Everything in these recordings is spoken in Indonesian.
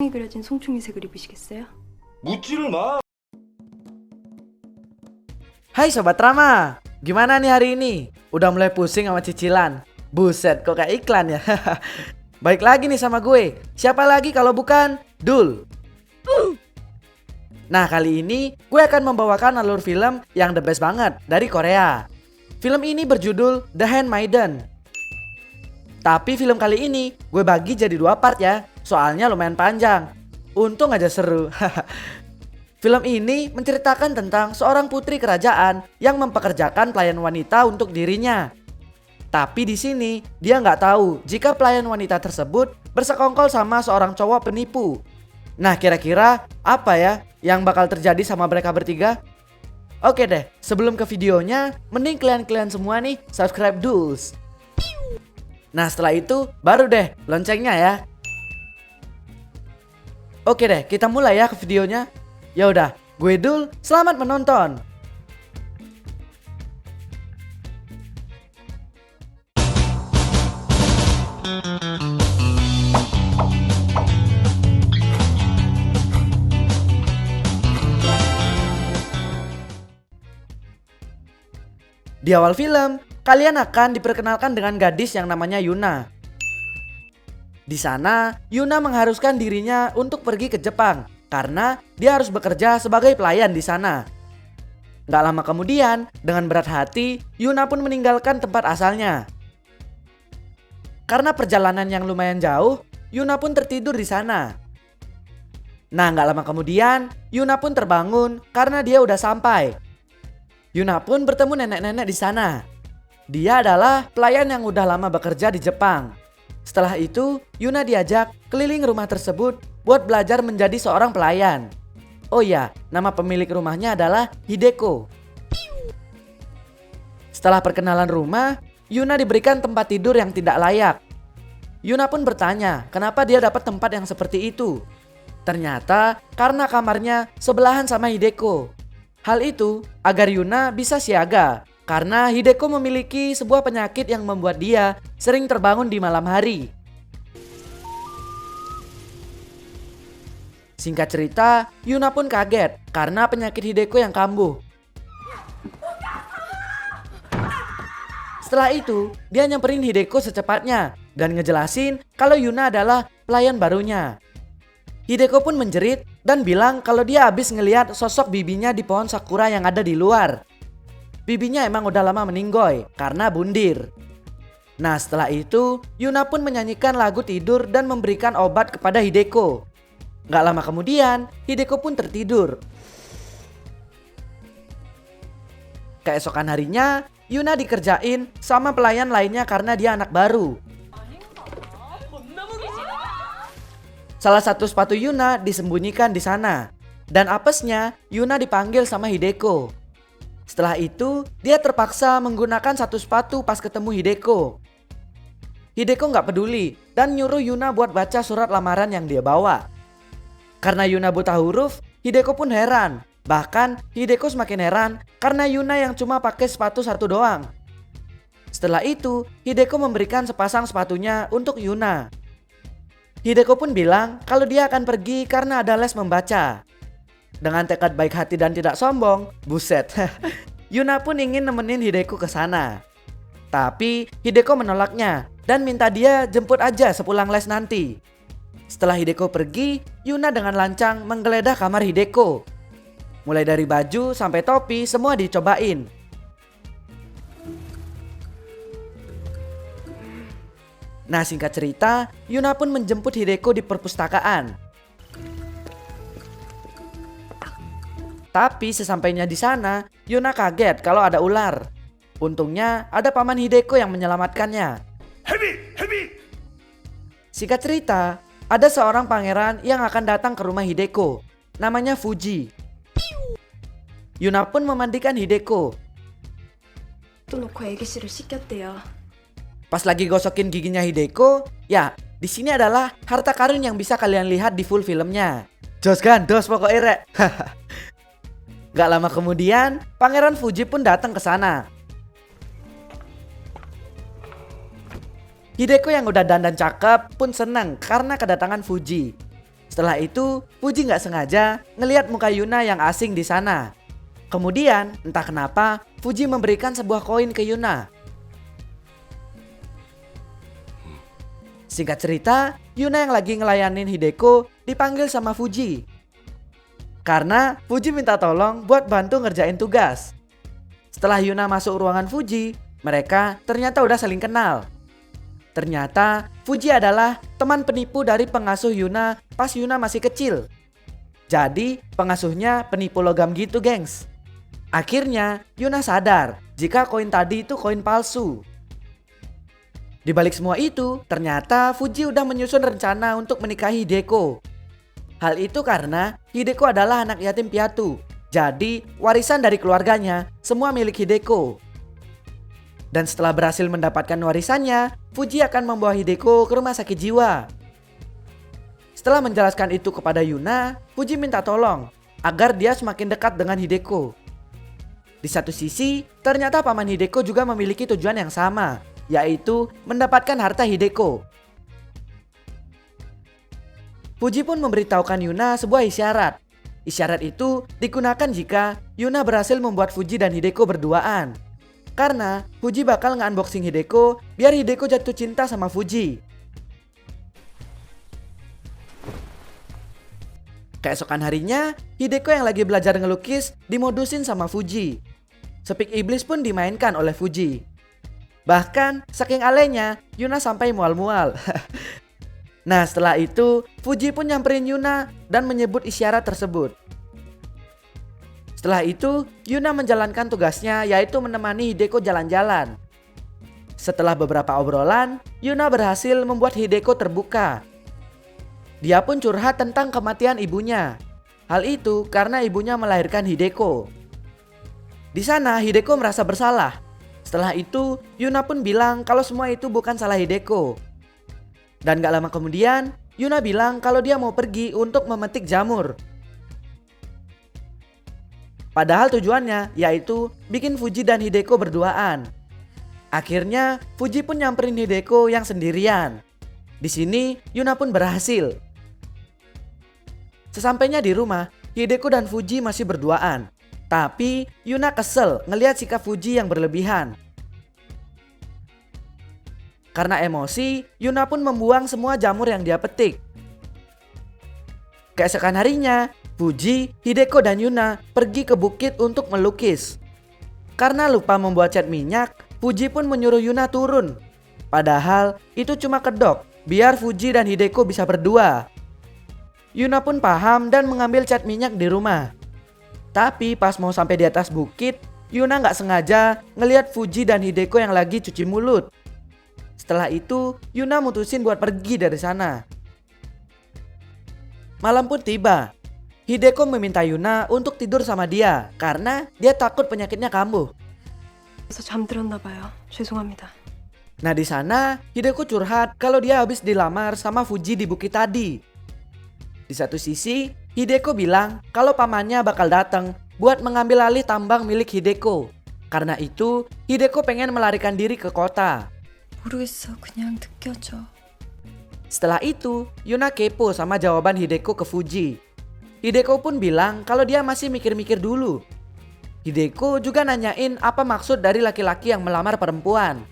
이 그려진 송충이색을 입으시겠어요? 묻지를 마. Hai Sobat Rama, gimana nih hari ini? Udah mulai pusing sama cicilan? Buset, kok kayak iklan ya? Baik lagi nih sama gue. Siapa lagi kalau bukan Dul. Nah, kali ini gue akan membawakan alur film yang the best banget dari Korea. Film ini berjudul The Handmaiden. Tapi film kali ini gue bagi jadi 2 part ya, soalnya lumayan panjang. Untung aja seru. Film ini menceritakan tentang seorang putri kerajaan yang mempekerjakan pelayan wanita untuk dirinya. Tapi di sini dia nggak tahu jika pelayan wanita tersebut bersekongkol sama seorang cowok penipu. Nah, kira-kira apa ya yang bakal terjadi sama mereka bertiga? Oke deh, sebelum ke videonya, mending kalian semua nih subscribe Duls. Nah, setelah itu baru deh loncengnya ya. Oke deh, kita mulai ya ke videonya. Ya udah, gue Dul, selamat menonton. Di awal film, kalian akan diperkenalkan dengan gadis yang namanya Yuna. Di sana, Yuna mengharuskan dirinya untuk pergi ke Jepang karena dia harus bekerja sebagai pelayan di sana. Gak lama kemudian, dengan berat hati, Yuna pun meninggalkan tempat asalnya. Karena perjalanan yang lumayan jauh, Yuna pun tertidur di sana. Nah, gak lama kemudian, Yuna pun terbangun karena dia udah sampai. Yuna pun bertemu nenek-nenek di sana. Dia adalah pelayan yang udah lama bekerja di Jepang. Setelah itu, Yuna diajak keliling rumah tersebut buat belajar menjadi seorang pelayan. Oh ya, nama pemilik rumahnya adalah Hideko. Setelah perkenalan rumah, Yuna diberikan tempat tidur yang tidak layak. Yuna pun bertanya kenapa dia dapat tempat yang seperti itu. Ternyata karena kamarnya sebelahan sama Hideko. Hal itu agar Yuna bisa siaga karena Hideko memiliki sebuah penyakit yang membuat dia sering terbangun di malam hari. Singkat cerita, Yuna pun kaget karena penyakit Hideko yang kambuh. Setelah itu, dia nyamperin Hideko secepatnya dan ngejelasin kalau Yuna adalah pelayan barunya. Hideko pun menjerit dan bilang kalau dia habis ngelihat sosok bibinya di pohon sakura yang ada di luar. Bibinya emang udah lama meninggoy karena bundir. Nah, setelah itu, Yuna pun menyanyikan lagu tidur dan memberikan obat kepada Hideko. Gak lama kemudian, Hideko pun tertidur. Keesokan harinya, Yuna dikerjain sama pelayan lainnya karena dia anak baru. Salah satu sepatu Yuna disembunyikan di sana. Dan apesnya, Yuna dipanggil sama Hideko. Setelah itu, dia terpaksa menggunakan satu sepatu pas ketemu Hideko. Hideko gak peduli dan nyuruh Yuna buat baca surat lamaran yang dia bawa. Karena Yuna buta huruf, Hideko pun heran. Bahkan Hideko semakin heran karena Yuna yang cuma pakai sepatu satu doang. Setelah itu, Hideko memberikan sepasang sepatunya untuk Yuna. Hideko pun bilang kalau dia akan pergi karena ada les membaca. Dengan tekad baik hati dan tidak sombong, buset. Yuna pun ingin nemenin Hideko ke sana. Tapi Hideko menolaknya dan minta dia jemput aja sepulang les nanti. Setelah Hideko pergi, Yuna dengan lancang menggeledah kamar Hideko. Mulai dari baju sampai topi semua dicobain. Nah, singkat cerita, Yuna pun menjemput Hideko di perpustakaan. Tapi sesampainya di sana, Yuna kaget kalau ada ular. Untungnya ada paman Hideko yang menyelamatkannya. Singkat cerita, ada seorang pangeran yang akan datang ke rumah Hideko. Namanya Fuji. Yuna pun memandikan Hideko. 놓고 애기씨를 씻겼대요. Pas lagi gosokin giginya Hideko, ya di sini adalah harta karun yang bisa kalian lihat di full filmnya. Jos kan, dos pokoknya rek. Gak lama kemudian, Pangeran Fuji pun datang ke sana. Hideko yang udah dandan cakep pun senang karena kedatangan Fuji. Setelah itu, Fuji nggak sengaja ngelihat muka Yuna yang asing di sana. Kemudian, entah kenapa, Fuji memberikan sebuah koin ke Yuna. Singkat cerita, Yuna yang lagi ngelayanin Hideko dipanggil sama Fuji. Karena Fuji minta tolong buat bantu ngerjain tugas. Setelah Yuna masuk ruangan Fuji, mereka ternyata udah saling kenal. Ternyata Fuji adalah teman penipu dari pengasuh Yuna pas Yuna masih kecil. Jadi pengasuhnya penipu logam gitu, gengs. Akhirnya Yuna sadar jika koin tadi itu koin palsu. Di balik semua itu, ternyata Fuji udah menyusun rencana untuk menikahi Hideko. Hal itu karena Hideko adalah anak yatim piatu. Jadi warisan dari keluarganya semua milik Hideko. Dan setelah berhasil mendapatkan warisannya, Fuji akan membawa Hideko ke rumah sakit jiwa. Setelah menjelaskan itu kepada Yuna, Fuji minta tolong agar dia semakin dekat dengan Hideko. Di satu sisi, ternyata paman Hideko juga memiliki tujuan yang sama, yaitu mendapatkan harta Hideko. Fuji pun memberitahukan Yuna sebuah isyarat. Isyarat itu digunakan jika Yuna berhasil membuat Fuji dan Hideko berduaan. Karena Fuji bakal nge-unboxing Hideko biar Hideko jatuh cinta sama Fuji. Keesokan harinya, Hideko yang lagi belajar ngelukis dimodusin sama Fuji. Sepik iblis pun dimainkan oleh Fuji. Bahkan saking alenya, Yuna sampai mual-mual. Nah, setelah itu Fuji pun nyamperin Yuna dan menyebut isyarat tersebut. Setelah itu, Yuna menjalankan tugasnya yaitu menemani Hideko jalan-jalan. Setelah beberapa obrolan, Yuna berhasil membuat Hideko terbuka. Dia pun curhat tentang kematian ibunya. Hal itu karena ibunya melahirkan Hideko. Di sana Hideko merasa bersalah. Setelah itu, Yuna pun bilang kalau semua itu bukan salah Hideko. Dan gak lama kemudian, Yuna bilang kalau dia mau pergi untuk memetik jamur. Padahal tujuannya yaitu bikin Fuji dan Hideko berduaan. Akhirnya Fuji pun nyamperin Hideko yang sendirian. Di sini Yuna pun berhasil. Sesampainya di rumah, Hideko dan Fuji masih berduaan. Tapi Yuna kesel ngelihat sikap Fuji yang berlebihan. Karena emosi, Yuna pun membuang semua jamur yang dia petik. Keesokan harinya, Fuji, Hideko dan Yuna pergi ke bukit untuk melukis. Karena lupa membuat cat minyak, Fuji pun menyuruh Yuna turun. Padahal itu cuma kedok, biar Fuji dan Hideko bisa berdua. Yuna pun paham dan mengambil cat minyak di rumah. Tapi pas mau sampai di atas bukit, Yuna gak sengaja ngelihat Fuji dan Hideko yang lagi cuci mulut. Setelah itu, Yuna mutusin buat pergi dari sana. Malam pun tiba. Hideko meminta Yuna untuk tidur sama dia karena dia takut penyakitnya kambuh. 그래서 잠들었나 봐요. 죄송합니다. Nah di sana Hideko curhat kalau dia habis dilamar sama Fuji di bukit tadi. Di satu sisi Hideko bilang kalau pamannya bakal datang buat mengambil alih tambang milik Hideko. Karena itu Hideko pengen melarikan diri ke kota. 모르겠어. 그냥 느껴져. Setelah itu Yuna kepo sama jawaban Hideko ke Fuji. Hideko pun bilang kalau dia masih mikir-mikir dulu. Hideko juga nanyain apa maksud dari laki-laki yang melamar perempuan.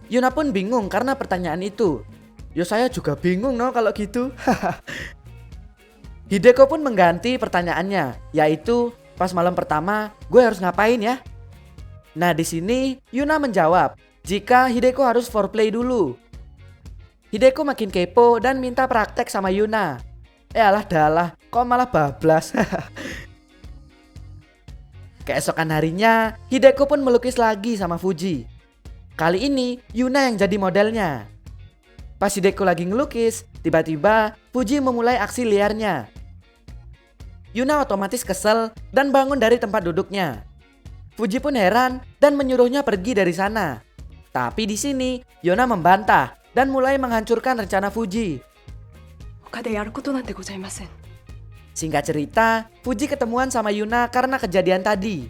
Yuna pun bingung karena pertanyaan itu. Ya saya juga bingung no kalau gitu. Hideko pun mengganti pertanyaannya, yaitu pas malam pertama gue harus ngapain ya? Nah di sini Yuna menjawab jika Hideko harus foreplay dulu. Hideko makin kepo dan minta praktek sama Yuna. Alah dalah, kok malah bablas. Keesokan harinya, Hideko pun melukis lagi sama Fuji. Kali ini, Yuna yang jadi modelnya. Pas Hideko lagi ngelukis, tiba-tiba Fuji memulai aksi liarnya. Yuna otomatis kesel dan bangun dari tempat duduknya. Fuji pun heran dan menyuruhnya pergi dari sana. Tapi di sini, Yuna membantah dan mulai menghancurkan rencana Fuji. 他でやることなんてございません。 Singkat cerita, Fuji ketemuan sama Yuna karena kejadian tadi.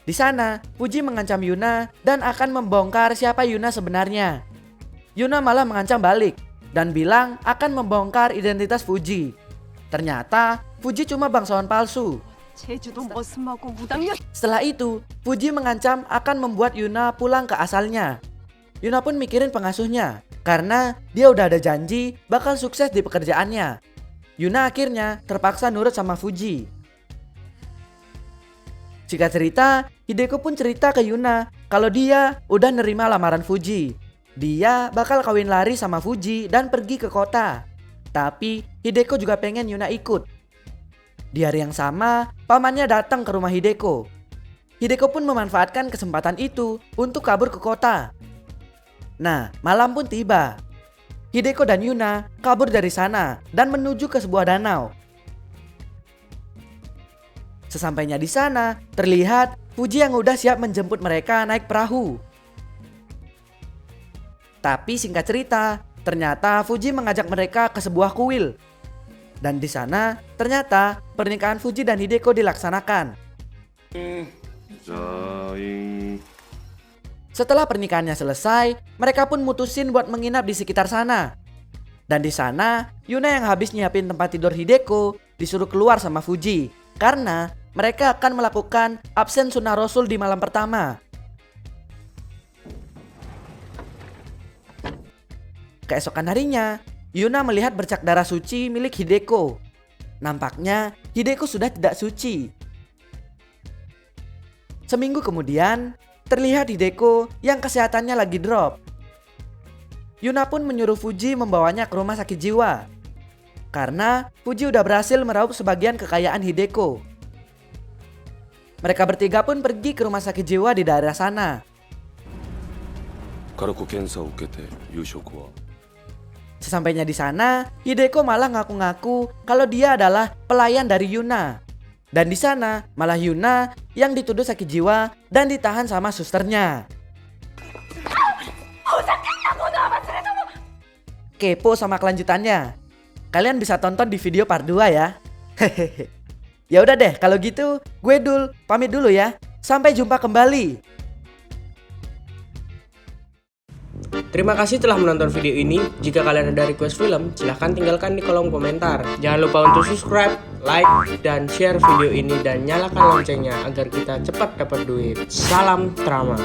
Di sana, Fuji mengancam Yuna dan akan membongkar siapa Yuna sebenarnya. Yuna malah mengancam balik dan bilang akan membongkar identitas Fuji. Ternyata Fuji cuma bangsawan palsu. 제주도 머슴하고 무당년. Setelah itu, Fuji mengancam akan membuat Yuna pulang ke asalnya. Yuna pun mikirin pengasuhnya, karena dia udah ada janji bakal sukses di pekerjaannya. Yuna akhirnya terpaksa nurut sama Fuji. Singkat cerita, Hideko pun cerita ke Yuna kalau dia udah nerima lamaran Fuji. Dia bakal kawin lari sama Fuji dan pergi ke kota. Tapi Hideko juga pengen Yuna ikut. Di hari yang sama, pamannya datang ke rumah Hideko. Hideko pun memanfaatkan kesempatan itu untuk kabur ke kota. Nah, malam pun tiba. Hideko dan Yuna kabur dari sana dan menuju ke sebuah danau. Sesampainya di sana, terlihat Fuji yang udah siap menjemput mereka naik perahu. Tapi singkat cerita, ternyata Fuji mengajak mereka ke sebuah kuil. Dan di sana, ternyata pernikahan Fuji dan Hideko dilaksanakan. Setelah pernikahannya selesai, mereka pun mutusin buat menginap di sekitar sana. Dan di sana, Yuna yang habis nyiapin tempat tidur Hideko disuruh keluar sama Fuji. Karena mereka akan melakukan absen sunnah Rasul di malam pertama. Keesokan harinya, Yuna melihat bercak darah suci milik Hideko. Nampaknya Hideko sudah tidak suci. Seminggu kemudian, terlihat Hideko yang kesehatannya lagi drop. Yuna pun menyuruh Fuji membawanya ke rumah sakit jiwa. Karena Fuji udah berhasil meraup sebagian kekayaan Hideko. Mereka bertiga pun pergi ke rumah sakit jiwa di daerah sana. Sesampainya di sana, Hideko malah ngaku-ngaku kalau dia adalah pelayan dari Yuna. Dan di sana malah Yuna yang dituduh sakit jiwa dan ditahan sama susternya. Kepo sama kelanjutannya? Kalian bisa tonton di video part 2 ya. Ya udah deh, kalau gitu gue Dul pamit dulu ya. Sampai jumpa kembali. Terima kasih telah menonton video ini. Jika kalian ada request film, silahkan tinggalkan di kolom komentar. Jangan lupa untuk subscribe, like, dan share video ini dan nyalakan loncengnya agar kita cepat dapat duit. Salam drama.